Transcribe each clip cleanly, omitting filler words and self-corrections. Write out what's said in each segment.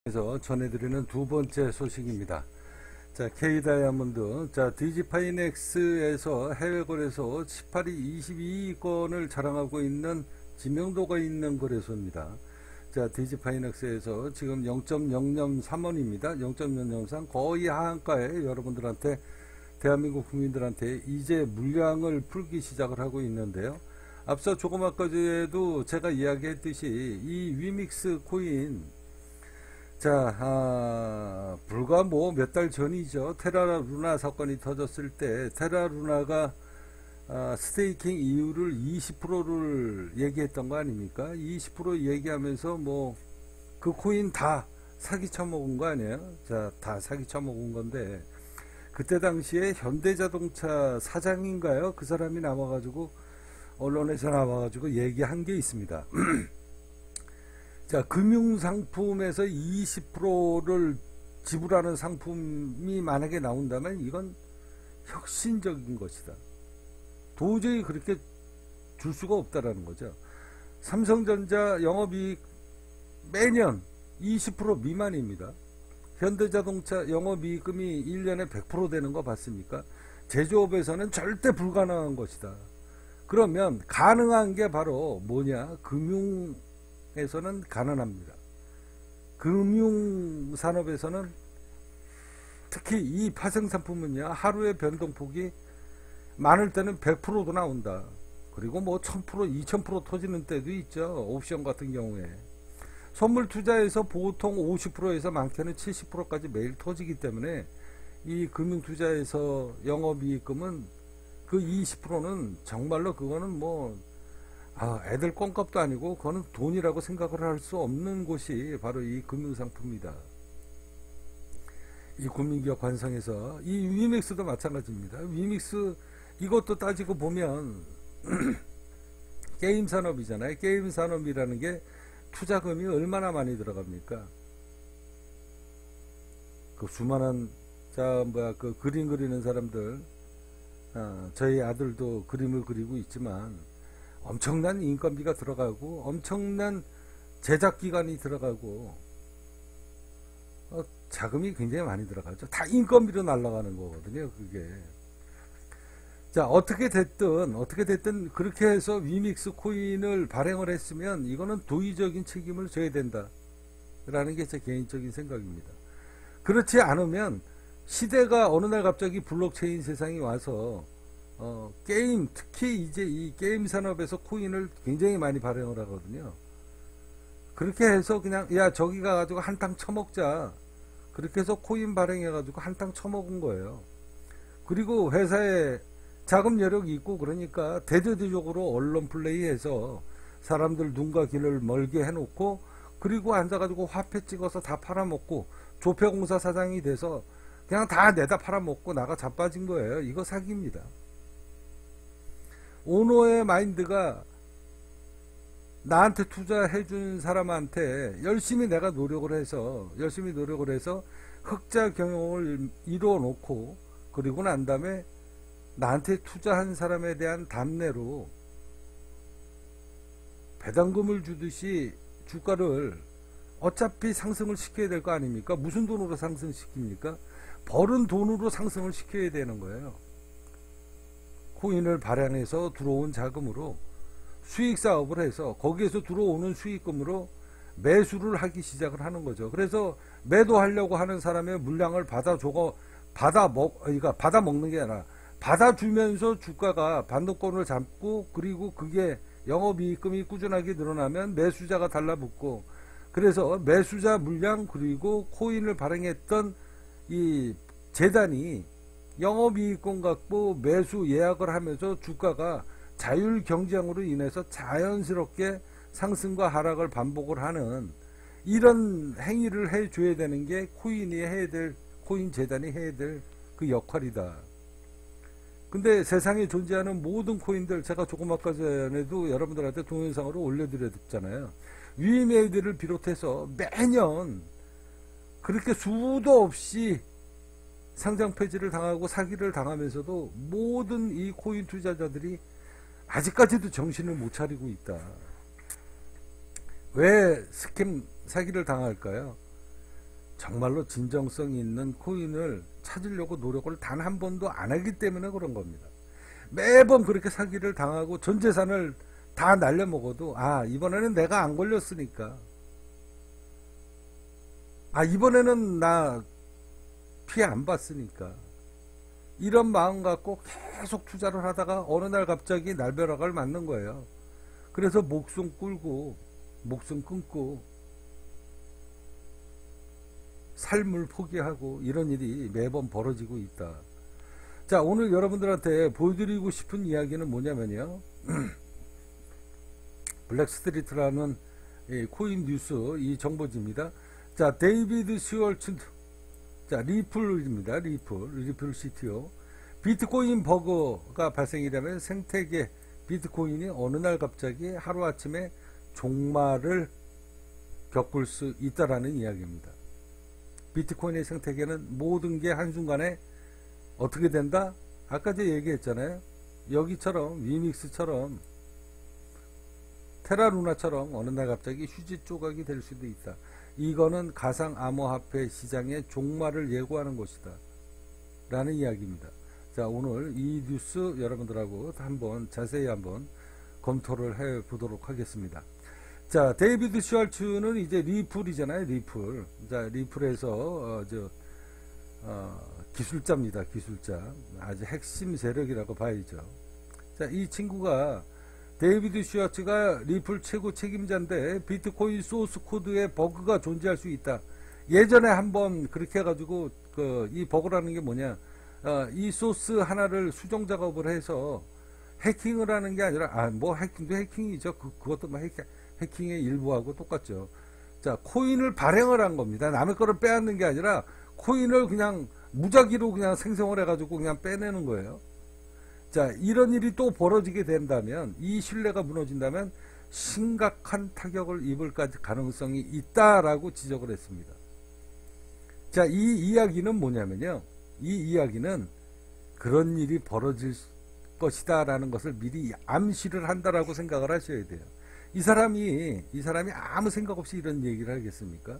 그래서 전해드리는 두 번째 소식입니다. 자, K다이아몬드. 자, 디지파이넥스에서 해외 거래소 18위 22위권을 자랑하고 있는 지명도가 있는 거래소입니다. 자, 디지파이넥스에서 지금 0.003원입니다. 0.003 거의 하한가에 여러분들한테 대한민국 국민들한테 이제 물량을 풀기 시작을 하고 있는데요. 앞서 조금 아까도 제가 이야기했듯이 이 위믹스 코인, 자, 불과 뭐 몇 달 전이죠. 테라루나 사건이 터졌을 때 테라루나가 스테이킹 이율을 20%를 얘기했던 거 아닙니까? 20% 얘기하면서 뭐 그 코인 다 사기 쳐먹은 거 아니에요? 자, 다 사기 쳐먹은 건데, 그때 당시에 현대자동차 사장인가요? 그 사람이 나와가지고 언론에서 나와가지고 얘기한 게 있습니다. 자, 금융상품에서 20%를 지불하는 상품이 만약에 나온다면 이건 혁신적인 것이다. 도저히 그렇게 줄 수가 없다라는 거죠. 삼성전자 영업이익 매년 20% 미만입니다. 현대자동차 영업이익금이 1년에 100% 되는 거 봤습니까? 제조업에서는 절대 불가능한 것이다. 그러면 가능한 게 바로 뭐냐? 금융에서는 가능합니다. 금융산업에서는 특히 이 파생상품은요, 하루의 변동폭이 많을 때는 100%도 나온다. 그리고 뭐 1000%, 2000% 터지는 때도 있죠. 옵션 같은 경우에. 선물 투자에서 보통 50%에서 많게는 70%까지 매일 터지기 때문에 이 금융 투자에서 영업이익금은 그 20%는 정말로 그거는 뭐 애들 껌값도 아니고 그거는 돈이라고 생각을 할 수 없는 곳이 바로 이 금융상품이다. 이 국민기업 관성에서 이 위믹스도 마찬가지입니다. 위믹스 이것도 따지고 보면 게임 산업이잖아요. 게임 산업이라는 게 투자금이 얼마나 많이 들어갑니까? 그 수많은 그 그림 그리는 사람들, 저희 아들도 그림을 그리고 있지만 엄청난 인건비가 들어가고 엄청난 제작 기간이 들어가고 자금이 굉장히 많이 들어가죠. 다 인건비로 날아가는 거거든요, 그게. 자, 어떻게 됐든 그렇게 해서 위믹스 코인을 발행을 했으면 이거는 도의적인 책임을 져야 된다 라는 게 제 개인적인 생각입니다. 그렇지 않으면 시대가 어느 날 갑자기 블록체인 세상이 와서 게임, 특히 이제 이 게임 산업에서 코인을 굉장히 많이 발행을 하거든요. 그렇게 해서 그냥 야 저기 가가지고 한탕 쳐먹자, 그렇게 해서 코인 발행해가지고 한탕 쳐먹은 거예요. 그리고 회사에 자금 여력이 있고 그러니까 대대적으로 언론 플레이해서 사람들 눈과 귀를 멀게 해놓고, 그리고 앉아가지고 화폐 찍어서 다 팔아먹고 조폐공사 사장이 돼서 그냥 다 내다 팔아먹고 나가 자빠진 거예요. 이거 사기입니다. 오너의 마인드가 나한테 투자해준 사람한테 열심히 내가 노력을 해서 흑자 경영을 이루어 놓고, 그리고 난 다음에 나한테 투자한 사람에 대한 답례로 배당금을 주듯이 주가를 어차피 상승을 시켜야 될 거 아닙니까? 무슨 돈으로 상승시킵니까? 벌은 돈으로 상승을 시켜야 되는 거예요. 코인을 발행해서 들어온 자금으로 수익 사업을 해서 거기에서 들어오는 수익금으로 매수를 하기 시작을 하는 거죠. 그래서 매도하려고 하는 사람의 물량을 받아먹는 게 아니라 받아주면서 주가가 반동권을 잡고, 그리고 그게 영업이익금이 꾸준하게 늘어나면 매수자가 달라붙고, 그래서 매수자 물량 그리고 코인을 발행했던 이 재단이 영업이익금 갖고 매수 예약을 하면서 주가가 자율경쟁으로 인해서 자연스럽게 상승과 하락을 반복을 하는 이런 행위를 해줘야 되는 게 코인 재단이 해야 될 그 역할이다. 근데 세상에 존재하는 모든 코인들, 제가 조금 아까 전에도 여러분들한테 동영상으로 올려드렸잖아요. 위메이드를 비롯해서 매년 그렇게 수도 없이 상장 폐지를 당하고 사기를 당하면서도 모든 이 코인 투자자들이 아직까지도 정신을 못 차리고 있다. 왜 스캠 사기를 당할까요? 정말로 진정성 있는 코인을 찾으려고 노력을 단 한 번도 안 하기 때문에 그런 겁니다. 매번 그렇게 사기를 당하고 전 재산을 다 날려먹어도 이번에는 내가 안 걸렸으니까, 이번에는 나 피해 안 봤으니까, 이런 마음 갖고 계속 투자를 하다가 어느 날 갑자기 날벼락을 맞는 거예요. 그래서 목숨 끌고 목숨 끊고 삶을 포기하고 이런 일이 매번 벌어지고 있다. 자, 오늘 여러분들한테 보여드리고 싶은 이야기는 뭐냐면요, 블랙스트리트라는 코인 뉴스 이 정보지입니다. 자, 데이비드 슈얼츠, 자, 리플입니다. 리플 CTO. 비트코인 버그가 발생이 되면 생태계 비트코인이 어느 날 갑자기 하루아침에 종말을 겪을 수 있다라는 이야기입니다. 비트코인의 생태계는 모든 게 한순간에 어떻게 된다? 아까 제가 얘기했잖아요. 여기처럼 위믹스처럼 테라루나처럼 어느 날 갑자기 휴지 조각이 될 수도 있다. 이거는 가상 암호화폐 시장의 종말을 예고하는 것이다 라는 이야기입니다. 자, 오늘 이 뉴스 여러분들하고 한번 자세히 한번 검토를 해 보도록 하겠습니다. 자, 데이비드 슈왈츠는 이제 리플이잖아요. 리플. 자, 리플에서 기술자입니다. 기술자. 아주 핵심 세력이라고 봐야죠. 자, 이 친구가 데이비드 슈왈츠가 리플 최고 책임자인데 비트코인 소스 코드에 버그가 존재할 수 있다. 예전에 한번 그렇게 해가지고 이 버그라는 게 뭐냐? 이 소스 하나를 수정 작업을 해서 해킹을 하는 게 아니라 뭐 해킹도 해킹이죠. 그것도 뭐 해킹의 일부하고 똑같죠. 자, 코인을 발행을 한 겁니다. 남의 거를 빼앗는 게 아니라 코인을 그냥 무작위로 그냥 생성을 해가지고 그냥 빼내는 거예요. 자, 이런 일이 또 벌어지게 된다면, 이 신뢰가 무너진다면 심각한 타격을 입을 가능성이 있다라고 지적을 했습니다. 자, 이 이야기는 뭐냐면요, 이 이야기는 그런 일이 벌어질 것이다 라는 것을 미리 암시를 한다라고 생각을 하셔야 돼요. 이 사람이 아무 생각 없이 이런 얘기를 하겠습니까?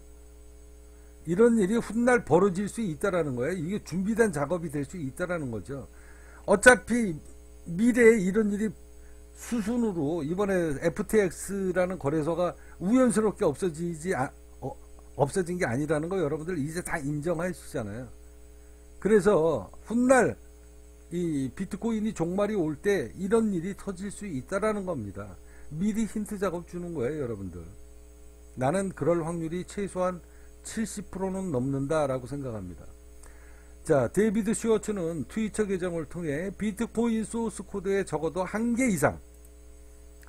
이런 일이 훗날 벌어질 수 있다라는 거예요. 이게 준비된 작업이 될 수 있다라는 거죠. 어차피 미래에 이런 일이 수순으로 이번에 FTX라는 거래소가 우연스럽게 없어진 게 아니라는 거 여러분들 이제 다 인정하시잖아요. 그래서 훗날 이 비트코인이 종말이 올 때 이런 일이 터질 수 있다라는 겁니다. 미리 힌트 작업 주는 거예요, 여러분들. 나는 그럴 확률이 최소한 70%는 넘는다라고 생각합니다. 자, 데이비드 슈워츠는 트위터 계정을 통해 비트코인 소스 코드에 적어도 1개 이상,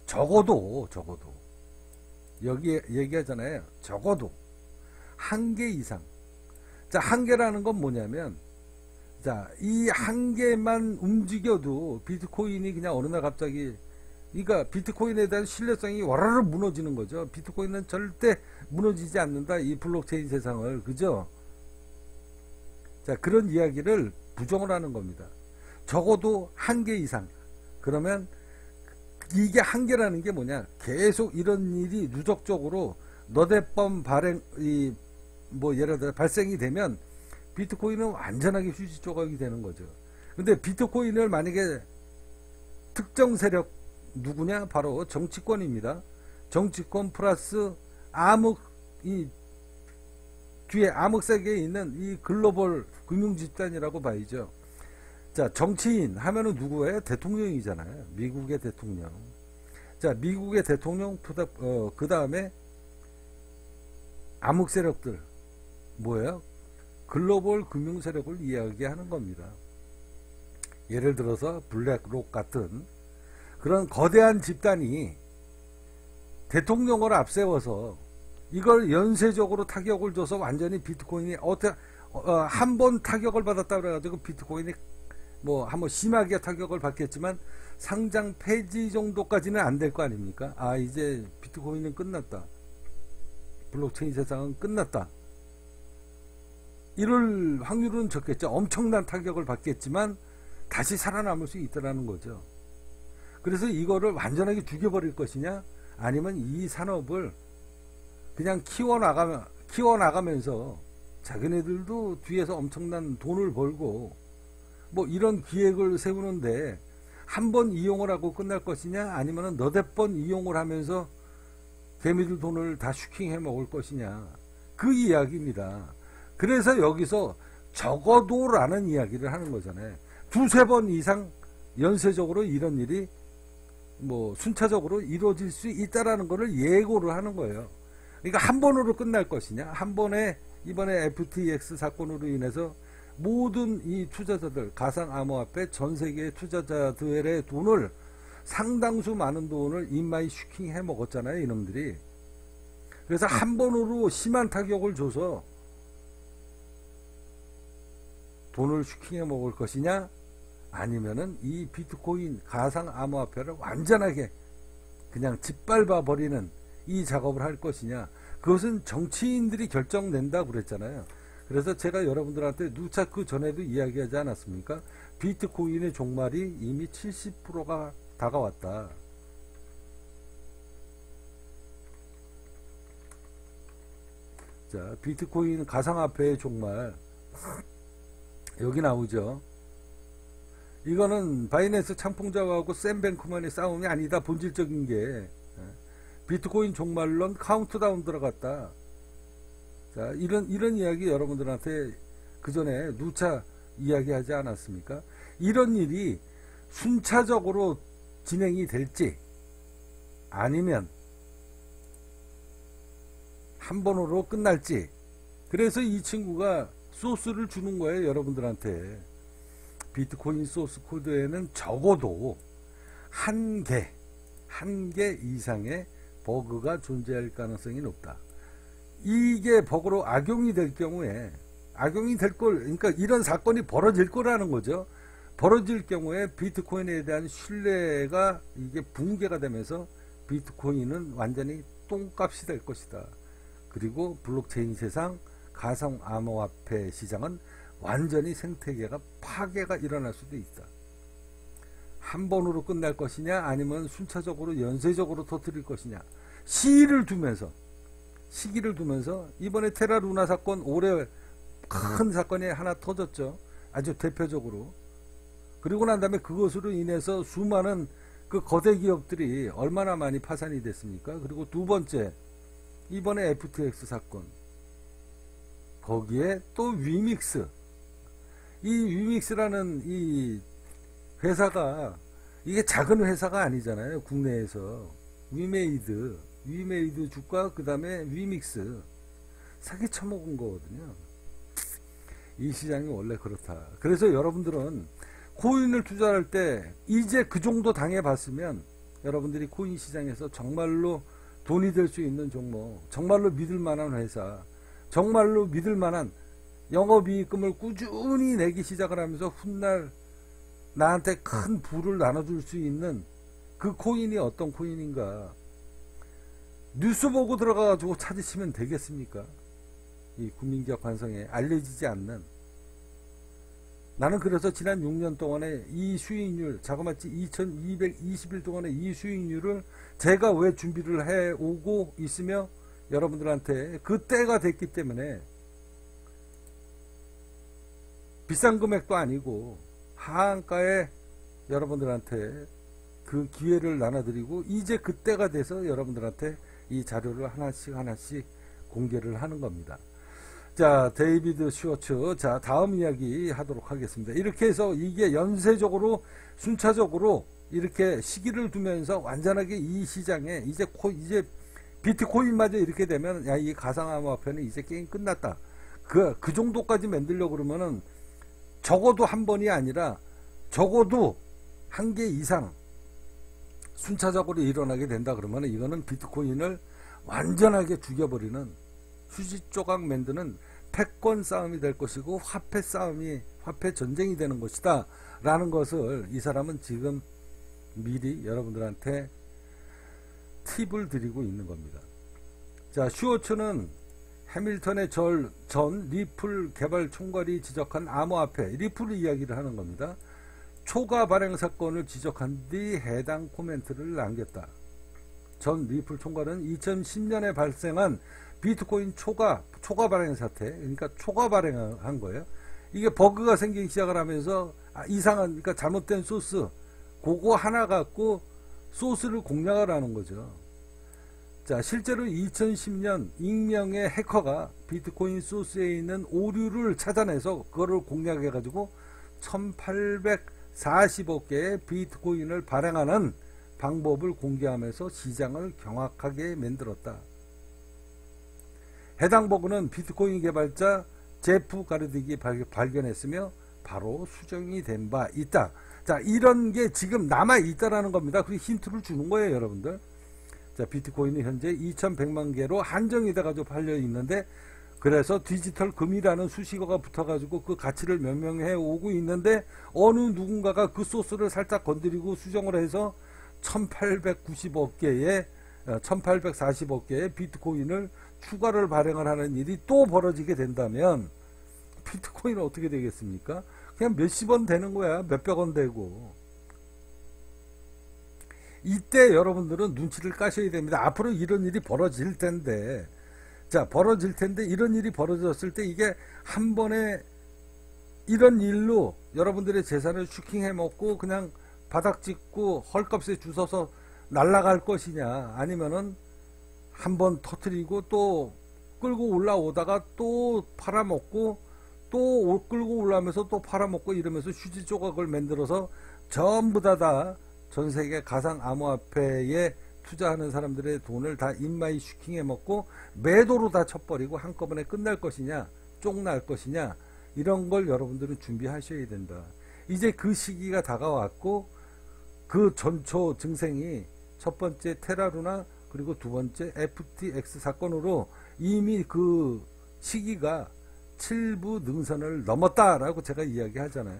적어도 여기 얘기하잖아요. 적어도 1개 이상. 자, 1개라는 건 뭐냐면, 자, 이 1개만 움직여도 비트코인이 그냥 어느 날 갑자기, 그러니까 비트코인에 대한 신뢰성이 와라락 무너지는 거죠. 비트코인은 절대 무너지지 않는다, 이 블록체인 세상을. 그죠? 자, 그런 이야기를 부정을 하는 겁니다. 적어도 1개 이상. 그러면 이게 1개라는 게 뭐냐? 계속 이런 일이 누적적으로 너댓번 예를 들어 발생이 되면 비트코인은 완전하게 휴지 조각이 되는 거죠. 근데 비트코인을 만약에 특정 세력 누구냐? 바로 정치권입니다. 정치권 플러스 뒤에 암흑세계에 있는 이 글로벌 금융집단이라고 봐야죠. 자, 정치인 하면은 누구예요? 대통령이잖아요. 미국의 대통령. 자, 미국의 대통령, 그 다음에 암흑세력들. 뭐예요? 글로벌 금융세력을 이야기하는 겁니다. 예를 들어서 블랙록 같은 그런 거대한 집단이 대통령을 앞세워서 이걸 연쇄적으로 타격을 줘서 완전히 비트코인이 한 번 타격을 받았다 그래가지고 비트코인이 뭐 한번 심하게 타격을 받겠지만 상장 폐지 정도까지는 안 될 거 아닙니까? 이제 비트코인은 끝났다. 블록체인 세상은 끝났다. 이럴 확률은 적겠죠. 엄청난 타격을 받겠지만 다시 살아남을 수 있다는 거죠. 그래서 이거를 완전하게 죽여버릴 것이냐, 아니면 이 산업을 그냥 키워나가면서 자기네들도 뒤에서 엄청난 돈을 벌고 뭐 이런 기획을 세우는데 한 번 이용을 하고 끝날 것이냐, 아니면은 너댓 번 이용을 하면서 개미들 돈을 다 슈킹해 먹을 것이냐, 그 이야기입니다. 그래서 여기서 적어도라는 이야기를 하는 거잖아요. 두세 번 이상 연쇄적으로 이런 일이 뭐 순차적으로 이루어질 수 있다라는 것을 예고를 하는 거예요. 그러니까 한 번으로 끝날 것이냐, 한 번에 이번에 FTX 사건으로 인해서 모든 이 투자자들, 가상암호화폐 전 세계의 투자자들의 돈을, 상당수 많은 돈을 인마이 슈킹해 먹었잖아요, 이놈들이. 그래서 한 번으로 심한 타격을 줘서 돈을 슈킹해 먹을 것이냐, 아니면은 이 비트코인 가상암호화폐를 완전하게 그냥 짓밟아 버리는 이 작업을 할 것이냐, 그것은 정치인들이 결정낸다고 그랬잖아요. 그래서 제가 여러분들한테 누차 그 전에도 이야기하지 않았습니까? 비트코인의 종말이 이미 70%가 다가왔다. 자, 비트코인 가상화폐의 종말 여기 나오죠. 이거는 바이낸스 창풍자하고 샘 뱅크먼의 싸움이 아니다. 본질적인 게 비트코인 종말론 카운트다운 들어갔다. 자, 이런 이야기 여러분들한테 그 전에 누차 이야기하지 않았습니까? 이런 일이 순차적으로 진행이 될지, 아니면 한 번으로 끝날지. 그래서 이 친구가 소스를 주는 거예요, 여러분들한테. 비트코인 소스 코드에는 적어도 한 개 이상의 버그가 존재할 가능성이 높다. 이게 버그로 악용이 될 경우에, 그러니까 이런 사건이 벌어질 거라는 거죠. 벌어질 경우에 비트코인에 대한 신뢰가 이게 붕괴가 되면서 비트코인은 완전히 똥값이 될 것이다. 그리고 블록체인 세상, 가상 암호화폐 시장은 완전히 생태계가 파괴가 일어날 수도 있다. 한 번으로 끝날 것이냐, 아니면 순차적으로 연쇄적으로 터뜨릴 것이냐, 시기를 두면서 이번에 테라루나 사건, 올해 큰 사건이 하나 터졌죠. 아주 대표적으로. 그리고 난 다음에 그것으로 인해서 수많은 그 거대 기업들이 얼마나 많이 파산이 됐습니까? 그리고 두 번째, 이번에 FTX 사건, 거기에 또 위믹스, 이 위믹스라는 이 회사가, 이게 작은 회사가 아니잖아요, 국내에서. 위메이드 주가, 그 다음에 위믹스, 사기 쳐먹은 거거든요. 이 시장이 원래 그렇다. 그래서 여러분들은 코인을 투자할 때 이제 그 정도 당해봤으면 여러분들이 코인 시장에서 정말로 돈이 될 수 있는 종목, 정말로 믿을 만한 회사, 정말로 믿을 만한 영업이익금을 꾸준히 내기 시작을 하면서 훗날 나한테 큰 부를 나눠줄 수 있는 그 코인이 어떤 코인인가, 뉴스 보고 들어가가지고 찾으시면 되겠습니까? 이 국민기업 환성에 알려지지 않는. 나는 그래서 지난 6년 동안에 이 수익률, 자그마치 2220일 동안의 이 수익률을 제가 왜 준비를 해오고 있으며 여러분들한테 그 때가 됐기 때문에, 비싼 금액도 아니고 하한가에 여러분들한테 그 기회를 나눠드리고, 이제 그때가 돼서 여러분들한테 이 자료를 하나씩 공개를 하는 겁니다. 자, 데이비드 슈워츠. 자, 다음 이야기 하도록 하겠습니다. 이렇게 해서 이게 연쇄적으로 순차적으로 이렇게 시기를 두면서 완전하게 이 시장에 이제 비트코인마저 이렇게 되면, 야, 이 가상암호화폐는 이제 게임 끝났다. 그 정도까지 만들려고 그러면은 적어도 한 번이 아니라 적어도 한 개 이상 순차적으로 일어나게 된다 그러면 이거는 비트코인을 완전하게 죽여버리는, 휴지 조각 만드는 패권 싸움이 될 것이고 화폐 전쟁이 되는 것이다 라는 것을 이 사람은 지금 미리 여러분들한테 팁을 드리고 있는 겁니다. 자, 슈워츠는 해밀턴의 전 리플 개발 총괄이 지적한 암호화폐 리플을 이야기를 하는 겁니다. 초과 발행 사건을 지적한 뒤 해당 코멘트를 남겼다. 전 리플 총괄은 2010년에 발생한 비트코인 초과 발행 사태, 그러니까 초과 발행한 거예요. 이게 버그가 생기기 시작을 하면서 이상한, 그러니까 잘못된 소스, 그거 하나 갖고 소스를 공략을 하는 거죠. 자, 실제로 2010년 익명의 해커가 비트코인 소스에 있는 오류를 찾아내서 그거를 공략해 가지고 1840억 개의 비트코인을 발행하는 방법을 공개하면서 시장을 경악하게 만들었다. 해당 버그는 비트코인 개발자 제프 가르딕이 발견했으며 바로 수정이 된 바 있다. 자, 이런 게 지금 남아 있다라는 겁니다. 그리고 힌트를 주는 거예요, 여러분들. 자, 비트코인은 현재 2100만 개로 한정이 돼 가지고 팔려 있는데, 그래서 디지털 금이라는 수식어가 붙어 가지고 그 가치를 명명해 오고 있는데, 어느 누군가가 그 소스를 살짝 건드리고 수정을 해서 1840억 개의 비트코인을 추가를 발행을 하는 일이 또 벌어지게 된다면 비트코인은 어떻게 되겠습니까? 그냥 몇십 원 되는 거야. 몇백 원 되고. 이때 여러분들은 눈치를 까셔야 됩니다. 앞으로 이런 일이 벌어질 텐데, 자, 벌어질 텐데, 이런 일이 벌어졌을 때 이게 한 번에 이런 일로 여러분들의 재산을 슈킹해 먹고 그냥 바닥 찍고 헐값에 주워서 날아갈 것이냐, 아니면은 한번 터트리고 또 끌고 올라오다가 또 팔아먹고 또 끌고 올라오면서 또 팔아먹고 이러면서 휴지 조각을 만들어서 전부 다 전 세계 가상 암호화폐에 투자하는 사람들의 돈을 다 인마이 슈킹해 먹고 매도로 다 쳐버리고 한꺼번에 끝날 것이냐, 쪽날 것이냐, 이런 걸 여러분들은 준비하셔야 된다. 이제 그 시기가 다가왔고, 그 전초 증생이 첫 번째 테라루나 그리고 두 번째 FTX 사건으로 이미 그 시기가 7부 능선을 넘었다라고 제가 이야기하잖아요.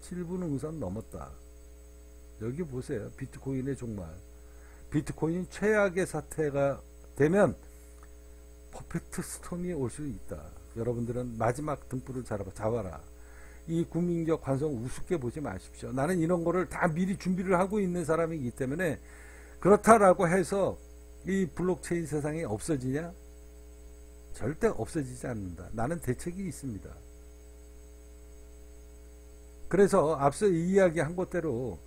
7부 능선 넘었다. 여기 보세요. 비트코인의 종말. 비트코인 최악의 사태가 되면 퍼펙트 스톰이 올 수 있다. 여러분들은 마지막 등불을 잡아라. 이 국민적 관성 우습게 보지 마십시오. 나는 이런 거를 다 미리 준비를 하고 있는 사람이기 때문에, 그렇다라고 해서 이 블록체인 세상이 없어지냐? 절대 없어지지 않는다. 나는 대책이 있습니다. 그래서 앞서 이야기한 것대로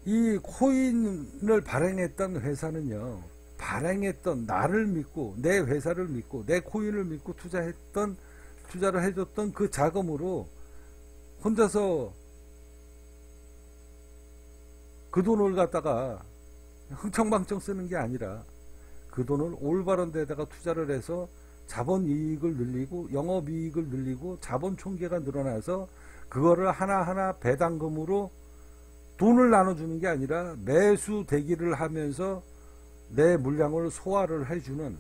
이 코인을 발행했던 회사는요, 발행했던 나를 믿고, 내 회사를 믿고, 내 코인을 믿고 투자를 해줬던 그 자금으로 혼자서 그 돈을 갖다가 흥청망청 쓰는 게 아니라 그 돈을 올바른 데다가 투자를 해서 자본이익을 늘리고 영업이익을 늘리고 자본 총계가 늘어나서 그거를 하나하나 배당금으로 돈을 나눠주는 게 아니라 매수 대기를 하면서 내 물량을 소화를 해주는,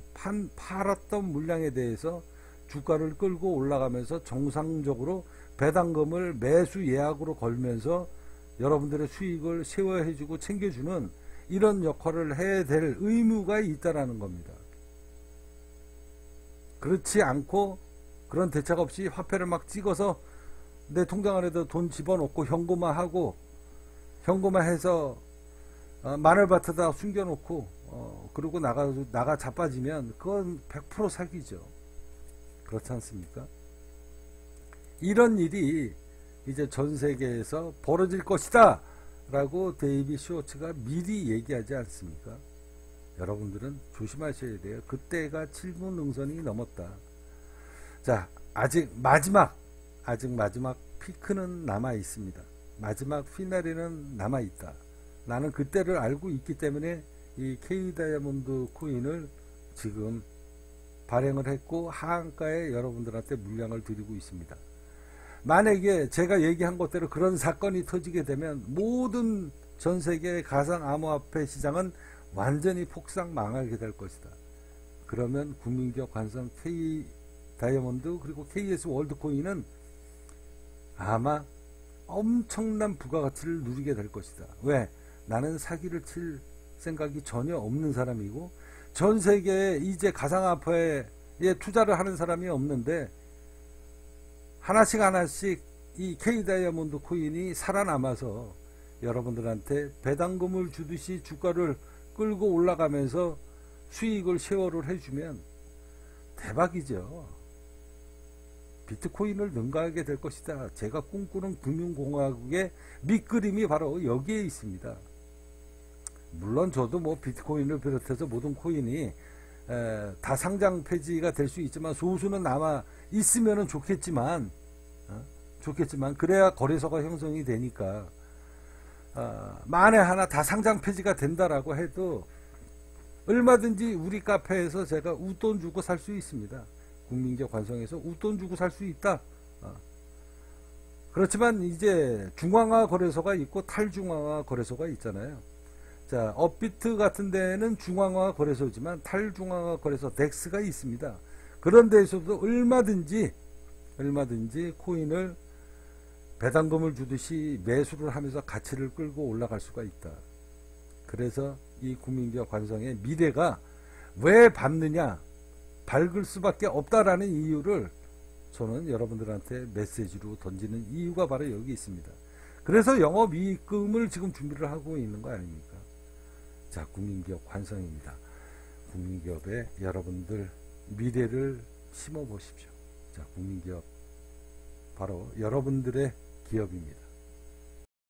팔았던 물량에 대해서 주가를 끌고 올라가면서 정상적으로 배당금을 매수 예약으로 걸면서 여러분들의 수익을 세워해주고 챙겨주는 이런 역할을 해야 될 의무가 있다라는 겁니다. 그렇지 않고 그런 대책 없이 화폐를 막 찍어서 내 통장 안에다 돈 집어넣고 현금화해서 마늘밭에다 숨겨놓고 그리고 나가 자빠지면 그건 100% 사기죠. 그렇지 않습니까? 이런 일이 이제 전 세계에서 벌어질 것이다 라고 데이비 쇼츠가 미리 얘기하지 않습니까? 여러분들은 조심하셔야 돼요. 그때가 7부 능선이 넘었다. 자, 아직 마지막 피크는 남아 있습니다. 마지막 피나리는 남아 있다. 나는 그때를 알고 있기 때문에 이 K 다이아몬드 코인을 지금 발행을 했고 하한가에 여러분들한테 물량을 드리고 있습니다. 만약에 제가 얘기한 것대로 그런 사건이 터지게 되면 모든 전 세계의 가상 암호화폐 시장은 완전히 폭삭 망하게 될 것이다. 그러면 국민기업 관성 K 다이아몬드 그리고 KS 월드코인은 아마 엄청난 부가가치를 누리게 될 것이다. 왜? 나는 사기를 칠 생각이 전혀 없는 사람이고 전 세계에 이제 가상화폐에 투자를 하는 사람이 없는데 하나씩 이 K다이아몬드 코인이 살아남아서 여러분들한테 배당금을 주듯이 주가를 끌고 올라가면서 수익을 쉐어를 해주면 대박이죠. 비트코인을 능가하게 될 것이다. 제가 꿈꾸는 금융공화국의 밑그림이 바로 여기에 있습니다. 물론 저도 뭐 비트코인을 비롯해서 모든 코인이 다 상장 폐지가 될 수 있지만 소수는 남아 있으면 좋겠지만 그래야 거래소가 형성이 되니까 만에 하나 다 상장 폐지가 된다라고 해도 얼마든지 우리 카페에서 제가 웃돈 주고 살 수 있습니다. 국민기업 관성에서 웃돈 주고 살 수 있다. 그렇지만 이제 중앙화 거래소가 있고 탈중앙화 거래소가 있잖아요. 자, 업비트 같은 데는 중앙화 거래소지만 탈중앙화 거래소 덱스가 있습니다. 그런 데에서도 얼마든지 코인을 배당금을 주듯이 매수를 하면서 가치를 끌고 올라갈 수가 있다. 그래서 이 국민기업 관성의 미래가 왜 밝느냐, 밝을 수밖에 없다라는 이유를 저는 여러분들한테 메시지로 던지는 이유가 바로 여기 있습니다. 그래서 영업이익금을 지금 준비를 하고 있는 거 아닙니까? 자, 국민기업 관성입니다. 국민기업에 여러분들 미래를 심어 보십시오. 자, 국민기업 바로 여러분들의 기업입니다.